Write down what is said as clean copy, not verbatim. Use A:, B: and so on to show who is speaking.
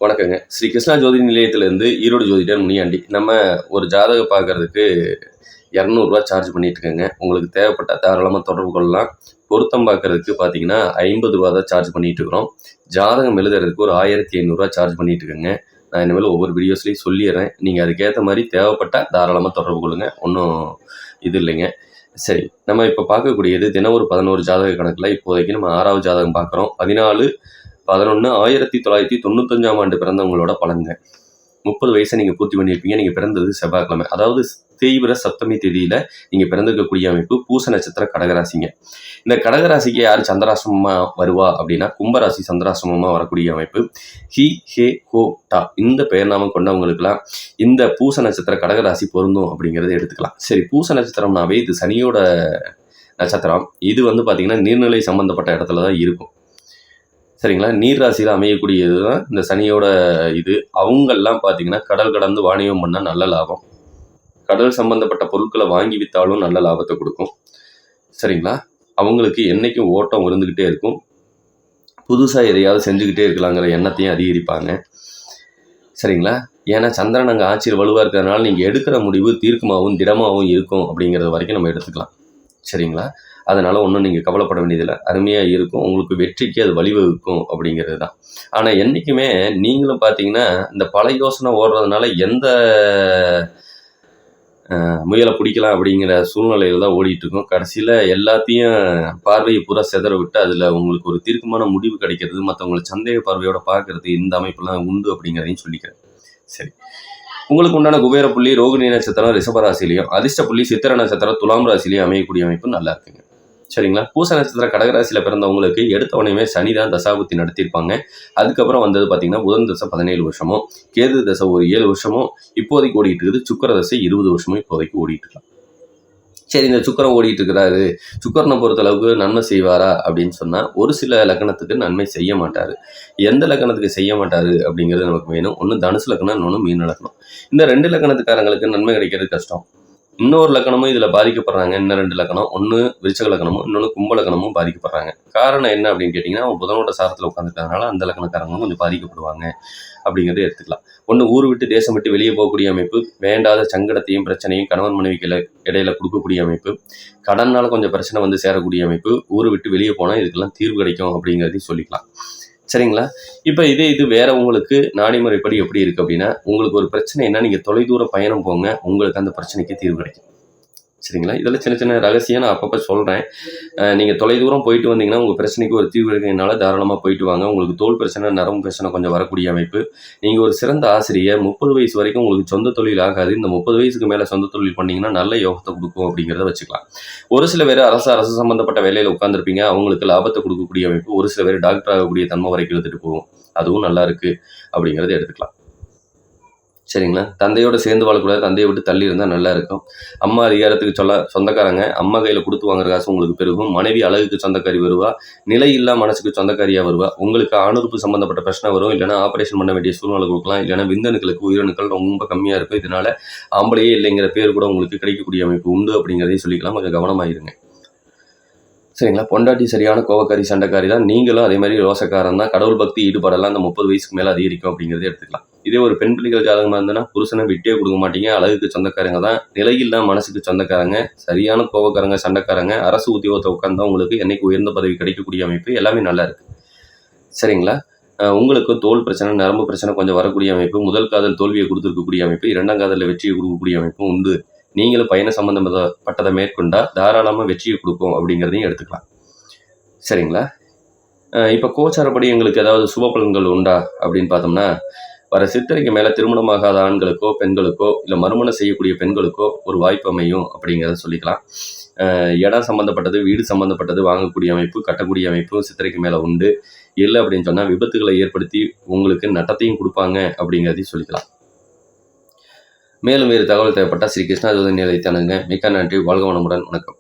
A: வணக்கங்க. ஸ்ரீ கிருஷ்ணா ஜோதி நிலையத்திலேருந்து ஈரோடு ஜோதிடர் முனியாண்டி. நம்ம ஒரு ஜாதகம் பார்க்கறதுக்கு ரூ. 200 சார்ஜ் பண்ணிட்டுருக்கோங்க. உங்களுக்கு தேவைப்பட்டா தாராளமா தொடர்பு கொள்ளலாம். பொருத்தம் பார்க்கறதுக்கு பார்த்தீங்கன்னா, ரூ. 50 தான் சார்ஜ் பண்ணிட்டுருக்கிறோம். ஜாதகம் எழுதுறதுக்கு ஒரு ரூ. 1500 சார்ஜ் பண்ணிட்டுருக்கோங்க. நான் இனிமேல் ஒவ்வொரு வீடியோஸ்லையும் சொல்லிடுறேன். நீங்க அதுக்கேத்த மாரி தேவைப்பட்டா தாராளமா தொடர்பு கொள்ளுங்க. ஒண்ணும் இது இல்லைங்க. சரி, நம்ம இப்ப பார்க்கக்கூடியது தினம் ஒரு 11 ஜாதக கணக்குல இப்போதைக்கு நம்ம 6வது ஜாதகம் பார்க்குறோம். 14/11/1995ஆம் ஆண்டு பிறந்தவங்களோட பலன்ங்க. 30 வயசை நீங்க பூர்த்தி பண்ணியிருப்பீங்க. நீங்க பிறந்தது செவ்வாய்க்கிழமை. அதாவது தீவிர சப்தமி திதியில நீங்க பிறந்திருக்கக்கூடிய அமைப்பு பூச நட்சத்திர கடகராசிங்க. இந்த கடகராசிக்கு யார் சந்திராசிரமமா வருவா அப்படின்னா, கும்பராசி சந்திராசிரமமா வரக்கூடிய அமைப்பு. ஹி, ஹே, ஹோ, டா இந்த பெயர் நாமம் கொண்டவங்களுக்குலாம் இந்த பூச நட்சத்திர கடகராசி பொருந்தும் அப்படிங்கிறத எடுத்துக்கலாம். சரி, பூச நட்சத்திரம்னாவே இது சனியோட நட்சத்திரம். இது பார்த்தீங்கன்னா நீர்நிலை சம்பந்தப்பட்ட இடத்துல தான் இருக்கும். சரிங்களா? நீர் ராசியில் அமையக்கூடியது தான் இந்த சனியோட இது. அவங்கெல்லாம் பார்த்தீங்கன்னா கடல் கடந்து வாணிபம் பண்ணால் நல்ல லாபம். கடல் சம்பந்தப்பட்ட பொருட்களை வாங்கி விற்றாலும் நல்ல லாபத்தை கொடுக்கும். சரிங்களா? அவங்களுக்கு என்றைக்கும் ஓட்டம் இருந்துக்கிட்டே இருக்கும். புதுசாக எதையாவது செஞ்சுக்கிட்டே இருக்கலாங்கிற எண்ணத்தையும் அதிகரிப்பாங்க. சரிங்களா? ஏன்னா சந்திரன் அங்கே ஆட்சியில் வலுவாக இருக்கிறதுனால நீங்கள் எடுக்கிற முடிவு தீர்க்கமாகவும் திடமாகவும் இருக்கும் அப்படிங்கிறது வரைக்கும் நம்ம எடுத்துக்கலாம். சரிங்களா? அதனால் ஒன்றும் நீங்கள் கவலைப்பட வேண்டியதில்லை. அருமையாக இருக்கும். உங்களுக்கு வெற்றிக்கு அது வழிவகுக்கும் அப்படிங்கிறது தான். ஆனால் என்றைக்குமே நீங்களும் பார்த்தீங்கன்னா இந்த பல யோசனை ஓடுறதுனால எந்த முயலை பிடிக்கலாம் அப்படிங்கிற சூழ்நிலையில் தான் ஓடிட்டுருக்கும். கடைசியில் எல்லாத்தையும் பார்வையை பூரா செதற விட்டு அதில் உங்களுக்கு ஒரு தீர்க்கமான முடிவு கிடைக்கிறது, மற்றவங்களை சந்தேக பார்வையோட பார்க்கறது இந்த அமைப்புலாம் உண்டு அப்படிங்கிறதையும் சொல்லிக்கிறேன். சரி, உங்களுக்கு உண்டான குபேர புள்ளி ரோகிணி நட்சத்திரம் ரிஷபராசிலையும், அதிர்ஷ்ட புள்ளி சித்திர நட்சத்திரம் துலாம் ராசிலையும் அமையக்கூடிய அமைப்பு நல்லா இருக்குங்க. சரிங்களா? பூச நட்சத்திர கடகராசியில் பிறந்தவங்களுக்கு எடுத்த உடனே சனி தான் தசாபுத்தி நடத்தியிருப்பாங்க. அதுக்கப்புறம் வந்தது பார்த்தீங்கன்னா புதன் தசை 17 வருஷமும், கேது தசை ஒரு 7 வருஷமும் இப்போதைக்கு ஓடிட்டு இருக்குது. சுக்கர தசை 20 வருஷமும் இப்போதைக்கு ஓடிட்டு இருக்கலாம். சரி, இந்த சுக்கரம் ஓடிட்டு இருக்கிறாரு, சுக்கரனை பொறுத்தளவுக்கு நன்மை செய்வாரா அப்படின்னு சொன்னால் ஒரு சில லக்கணத்துக்கு நன்மை செய்ய மாட்டார். எந்த லக்கணத்துக்கு செய்ய மாட்டார் அப்படிங்கிறது நமக்கு வேணும். ஒன்று தனுசு லக்கணம், இன்னொன்று மீன லக்கணம். இந்த 2 லக்கணத்துக்காரங்களுக்கு நன்மை கிடைக்கிறது கஷ்டம். இன்னொரு லக்கணமும் இதில் பாதிக்கப்படுறாங்க. இன்னும் 2 லக்கணம், ஒன்று விருச்சக லக்கணமும் இன்னொன்று கும்ப லக்கணமும் பாதிக்கப்படுறாங்க. காரணம் என்ன அப்படின்னு கேட்டிங்கன்னா, அவன் புதனோட சாரத்தில் உட்காந்துருக்கிறதுனால அந்த லக்கணக்காரங்களும் கொஞ்சம் பாதிக்கப்படுவாங்க அப்படிங்கிறத எடுத்துக்கலாம். ஒன்று ஊர் விட்டு தேசம் விட்டு வெளியே போகக்கூடிய அமைப்பு, வேண்டாத சங்கடத்தையும் பிரச்சனையும் கணவன் மனைவிக்கு இடையில கொடுக்கக்கூடிய அமைப்பு, கடனால் கொஞ்சம் பிரச்சனை சேரக்கூடிய அமைப்பு, ஊரை விட்டு வெளியே போனால் இதுக்கெல்லாம் தீர்வு கிடைக்கும் அப்படிங்கிறதையும் சொல்லிக்கலாம். சரிங்களா? இப்போ இது வேற உங்களுக்கு நாடிமுறைப்படி எப்படி இருக்குது அப்படின்னா, உங்களுக்கு ஒரு பிரச்சனைனா நீங்கள் தொலைதூர பயணம் போங்க, உங்களுக்கு அந்த பிரச்சனைக்கு தீர்வு கிடைக்கும். சரிங்களா? இதெல்லாம் சின்ன சின்ன ரகசியம் நான் அப்பப்போ சொல்கிறேன். நீங்கள் தொலைதூரம் போயிட்டு வந்தீங்கன்னா உங்கள் பிரச்சனைக்கு ஒரு தீர்வு கிடைக்கிறதுனால தாராளமாக போயிட்டு வாங்க. உங்களுக்கு தோல் பிரச்சனை, நரம்பு பிரச்சனை கொஞ்சம் வரக்கூடிய அமைப்பு. நீங்கள் ஒரு சிறந்த ஆசிரியர், 30 வயசு வரைக்கும் உங்களுக்கு சொந்த தொழில் ஆகாது. இந்த 30 வயசுக்கு மேலே சொந்த தொழில் பண்ணிங்கன்னா நல்ல யோகத்தை கொடுக்கும் அப்படிங்கிறத வச்சுக்கலாம். ஒரு சில பேர் அரசு சம்மந்தப்பட்ட வேலையில் உட்காந்துருப்பீங்க, அவங்களுக்கு லாபத்தை கொடுக்கக்கூடிய அமைப்பு. ஒரு சில பேர் டாக்டர் ஆகக்கூடிய தன்மை வரைக்கும் எடுத்துகிட்டு போகும். அதுவும் நல்லா இருக்குது அப்படிங்கிறத எடுத்துக்கலாம். சரிங்களா? தந்தையோடு சேர்ந்து வாழக்கூடாது, தந்தையை விட்டு தள்ளி இருந்தால் நல்லா இருக்கும். அம்மா அதிகாரத்துக்கு சொந்தக்காரங்க, அம்மா கையில் கொடுத்து வாங்குற காசு உங்களுக்கு பெருகும். மனைவி அழகுக்கு சொந்தக்காரி வருவா, நிலை இல்லா மனசுக்கு சொந்தக்காரியாக வருவா. உங்களுக்கு அணுறுப்பு சம்மந்தப்பட்ட பிரச்சனை வரும், இல்லைனா ஆப்ரேஷன் பண்ண வேண்டிய சூழ்நிலை கொடுக்கலாம், இல்லைனா விந்தணுக்களுக்கு உயிரணுக்கள் ரொம்ப கம்மியாக இருக்கும். இதனால் ஆம்பளையே இல்லைங்கிற பேர் கூட உங்களுக்கு கிடைக்கக்கூடிய அமைப்பு உண்டு அப்படிங்கிறதையும் சொல்லிக்கலாம். கொஞ்சம் கவனமாக இருங்க. சரிங்களா? பொண்டாட்டி சரியான கோவக்காரி சண்டைக்காரி தான். நீங்களும் அதே மாதிரி ரோசக்காரன் தான். கடவுள் பக்தி ஈடுபாடெல்லாம் அந்த 30 வயசுக்கு மேலே அதிகரிக்கும் அப்படிங்கிறத எடுத்துக்கலாம். இதே ஒரு பெண் பிள்ளைகள் ஜாதகமாக இருந்ததுன்னா புருஷனை விட்டே கொடுக்க மாட்டீங்க, அழகுக்கு சொந்தக்காரங்க தான், நிலையில்லா மனசுக்கு சொந்தக்காரங்க, சரியான கோவக்காரங்க சண்டைக்காரங்க, அரசு உத்தியோகத்தை உட்கார்ந்தா உங்களுக்கு என்னைக்கு உயர்ந்த பதவி கிடைக்கக்கூடிய அமைப்பு எல்லாமே நல்லா இருக்குது. சரிங்களா? உங்களுக்கு தோல் பிரச்சனை, நரம்பு பிரச்சனை கொஞ்சம் வரக்கூடிய அமைப்பு, முதல் காதல் தோல்வியை கொடுத்துருக்கக்கூடிய அமைப்பு, 2ஆம் காதலில் வெற்றியை கொடுக்கக்கூடிய அமைப்பும் உண்டு. நீங்களும் பயண சம்பந்தப்பட்டதை மேற்கொண்டால் தாராளமாக வெற்றியை கொடுக்கும் அப்படிங்கிறதையும் எடுத்துக்கலாம். சரிங்களா? இப்போ கோச்சாரப்படி எங்களுக்கு ஏதாவது சுப பலன்கள் உண்டா அப்படின்னு பார்த்தோம்னா, வர சித்திரைக்கு மேலே திருமணமாகாத ஆண்களுக்கோ பெண்களுக்கோ இல்லை மறுமணம் செய்யக்கூடிய பெண்களுக்கோ ஒரு வாய்ப்பு அமையும் அப்படிங்கிறத சொல்லிக்கலாம். இடம் சம்மந்தப்பட்டது, வீடு சம்மந்தப்பட்டது வாங்கக்கூடிய அமைப்பு, கட்டக்கூடிய அமைப்பு சித்திரைக்கு மேலே உண்டு. இல்லை அப்படின்னு சொன்னால் விபத்துகளை ஏற்படுத்தி உங்களுக்கு நட்டத்தையும் கொடுப்பாங்க அப்படிங்கிறதையும் சொல்லிக்கலாம். மேலும் வேறு தகவல் தேவைப்பட்டால் ஸ்ரீ கிருஷ்ணா ஜோதி நிலையத்தை அணுகுங்க. மிக்க நன்றி. வாழ்க வளமுடன். வணக்கம்.